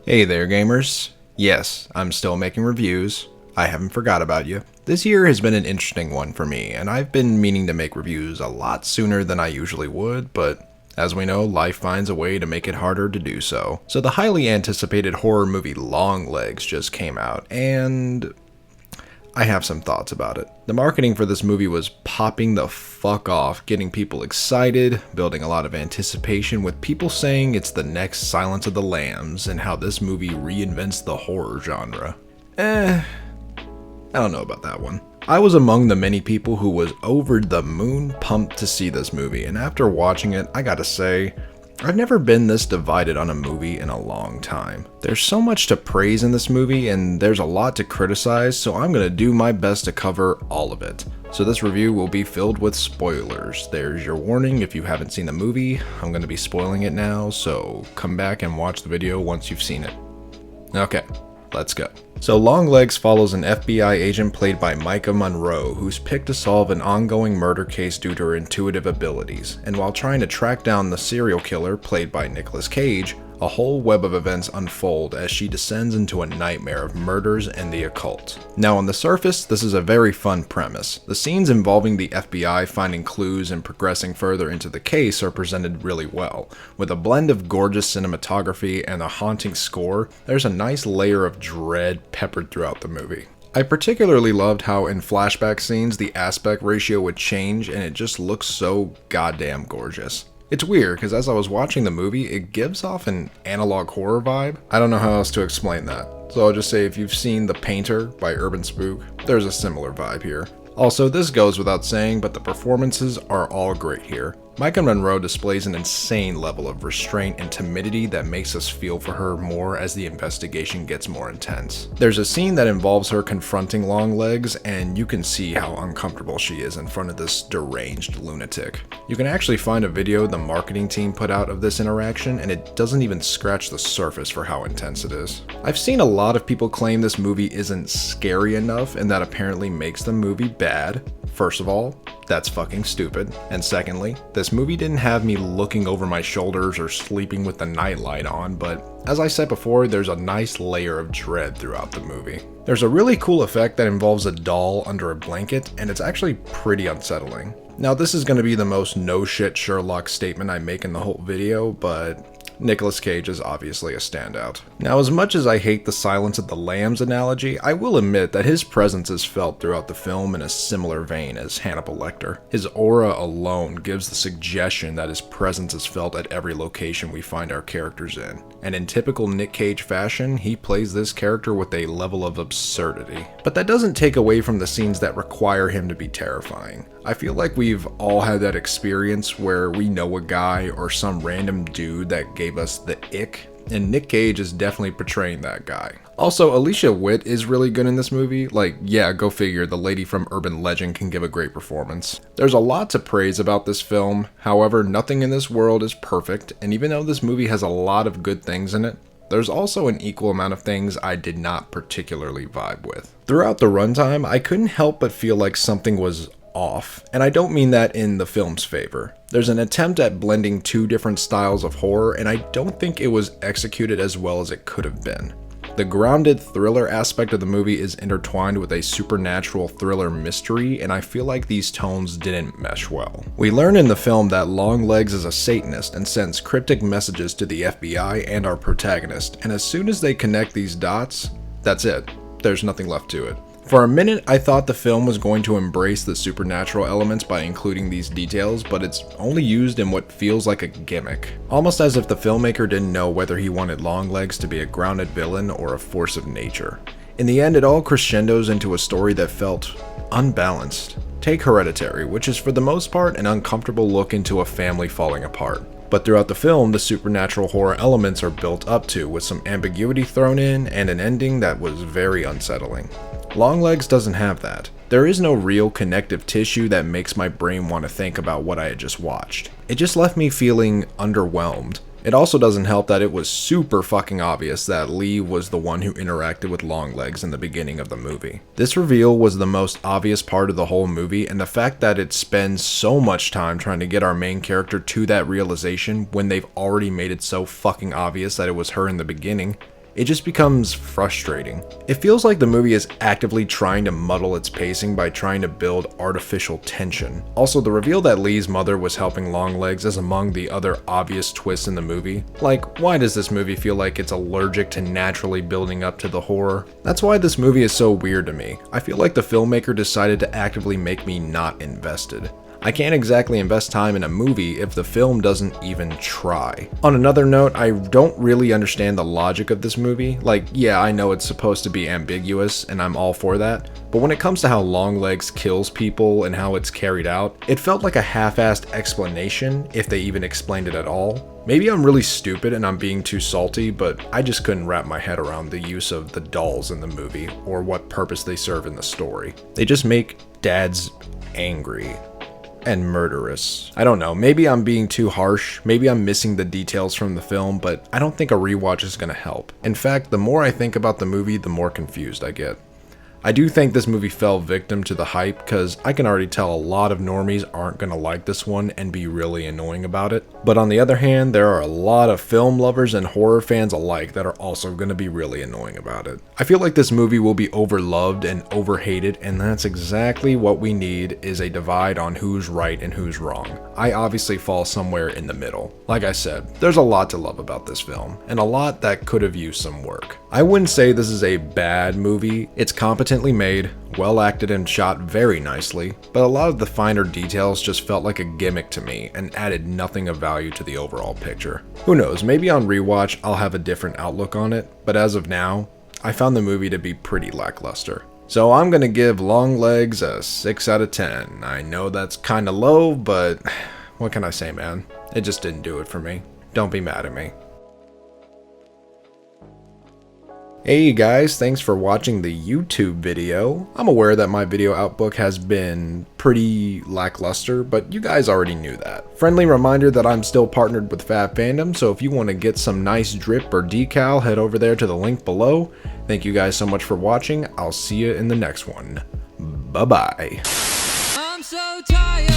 Hey there, gamers. Yes, I'm still making reviews. I haven't forgot about you. This year has been an interesting one for me, and I've been meaning to make reviews a lot sooner than I usually would, but as we know, life finds a way to make it harder to do so. So the highly anticipated horror movie Longlegs just came out, and I have some thoughts about it. The marketing for this movie was popping the fuck off, getting people excited, building a lot of anticipation, with people saying it's the next Silence of the Lambs and how this movie reinvents the horror genre. I don't know about that one. I was among the many people who was over the moon pumped to see this movie, and after watching it, I gotta say, I've never been this divided on a movie in a long time. There's so much to praise in this movie, and there's a lot to criticize, so I'm gonna do my best to cover all of it. So this review will be filled with spoilers. There's your warning if you haven't seen the movie. I'm gonna be spoiling it now, so come back and watch the video once you've seen it. Okay, let's go. So Longlegs follows an FBI agent played by Micah Monroe who's picked to solve an ongoing murder case due to her intuitive abilities, and while trying to track down the serial killer played by Nicolas Cage, a whole web of events unfold as she descends into a nightmare of murders and the occult. Now on the surface, this is a very fun premise. The scenes involving the FBI finding clues and progressing further into the case are presented really well. With a blend of gorgeous cinematography and a haunting score, there's a nice layer of dread peppered throughout the movie. I particularly loved how in flashback scenes the aspect ratio would change and it just looks so goddamn gorgeous. It's weird, because as I was watching the movie, it gives off an analog horror vibe. I don't know how else to explain that, so I'll just say if you've seen The Painter by Urban Spook, there's a similar vibe here. Also, this goes without saying, but the performances are all great here. Micah Monroe displays an insane level of restraint and timidity that makes us feel for her more as the investigation gets more intense. There's a scene that involves her confronting Longlegs, and you can see how uncomfortable she is in front of this deranged lunatic. You can actually find a video the marketing team put out of this interaction, and it doesn't even scratch the surface for how intense it is. I've seen a lot of people claim this movie isn't scary enough, and that apparently makes the movie bad. First of all, that's fucking stupid. And secondly, this movie didn't have me looking over my shoulders or sleeping with the nightlight on, but as I said before, there's a nice layer of dread throughout the movie. There's a really cool effect that involves a doll under a blanket, and it's actually pretty unsettling. Now this is going to be the most no shit Sherlock statement I make in the whole video, but Nicolas Cage is obviously a standout. Now, as much as I hate the Silence of the Lambs analogy, I will admit that his presence is felt throughout the film in a similar vein as Hannibal Lecter. His aura alone gives the suggestion that his presence is felt at every location we find our characters in. And in typical Nick Cage fashion, he plays this character with a level of absurdity. But that doesn't take away from the scenes that require him to be terrifying. I feel like we've all had that experience where we know a guy or some random dude that gave us the ick, and Nick Cage is definitely portraying that guy. Also, Alicia Witt is really good in this movie. Like, yeah, go figure, the lady from Urban Legend can give a great performance. There's a lot to praise about this film, however, nothing in this world is perfect, and even though this movie has a lot of good things in it, there's also an equal amount of things I did not particularly vibe with. Throughout the runtime, I couldn't help but feel like something was off, and I don't mean that in the film's favor. There's an attempt at blending two different styles of horror, and I don't think it was executed as well as it could have been. The grounded thriller aspect of the movie is intertwined with a supernatural thriller mystery, and I feel like these tones didn't mesh well. We learn in the film that Longlegs is a Satanist and sends cryptic messages to the FBI and our protagonist, and as soon as they connect these dots, that's it. There's nothing left to it. For a minute, I thought the film was going to embrace the supernatural elements by including these details, but it's only used in what feels like a gimmick. Almost as if the filmmaker didn't know whether he wanted Longlegs to be a grounded villain or a force of nature. In the end, it all crescendos into a story that felt unbalanced. Take Hereditary, which is for the most part an uncomfortable look into a family falling apart. But throughout the film, the supernatural horror elements are built up to, with some ambiguity thrown in and an ending that was very unsettling. Longlegs doesn't have that. There is no real connective tissue that makes my brain want to think about what I had just watched. It just left me feeling underwhelmed. It also doesn't help that it was super fucking obvious that Lee was the one who interacted with Longlegs in the beginning of the movie. This reveal was the most obvious part of the whole movie, and the fact that it spends so much time trying to get our main character to that realization when they've already made it so fucking obvious that it was her in the beginning, it just becomes frustrating. It feels like the movie is actively trying to muddle its pacing by trying to build artificial tension. Also, the reveal that Lee's mother was helping Longlegs is among the other obvious twists in the movie. Like, why does this movie feel like it's allergic to naturally building up to the horror? That's why this movie is so weird to me. I feel like the filmmaker decided to actively make me not invested. I can't exactly invest time in a movie if the film doesn't even try. On another note, I don't really understand the logic of this movie. Like, yeah, I know it's supposed to be ambiguous, and I'm all for that, but when it comes to how Longlegs kills people and how it's carried out, it felt like a half-assed explanation, if they even explained it at all. Maybe I'm really stupid and I'm being too salty, but I just couldn't wrap my head around the use of the dolls in the movie, or what purpose they serve in the story. They just make dads angry and murderous. I don't know, maybe I'm being too harsh, maybe I'm missing the details from the film, but I don't think a rewatch is gonna help. In fact, the more I think about the movie, the more confused I get. I do think this movie fell victim to the hype, because I can already tell a lot of normies aren't gonna like this one and be really annoying about it. But on the other hand, there are a lot of film lovers and horror fans alike that are also gonna be really annoying about it. I feel like this movie will be overloved and overhated, and that's exactly what we need, is a divide on who's right and who's wrong. I obviously fall somewhere in the middle. Like I said, there's a lot to love about this film, and a lot that could have used some work. I wouldn't say this is a bad movie. It's competently made, well acted, and shot very nicely, but a lot of the finer details just felt like a gimmick to me and added nothing of value to the overall picture. Who knows, maybe on rewatch I'll have a different outlook on it, but as of now, I found the movie to be pretty lackluster. So I'm gonna give Longlegs a 6 out of 10. I know that's kinda low, but what can I say, man? It just didn't do it for me. Don't be mad at me. Hey guys, thanks for watching the YouTube video. I'm aware that my video outlook has been pretty lackluster, but you guys already knew that. Friendly reminder that I'm still partnered with Fab Fandom, so if you want to get some nice drip or decal, head over there to the link below. Thank you guys so much for watching. I'll see you in the next one. Bye-bye. I'm so tired.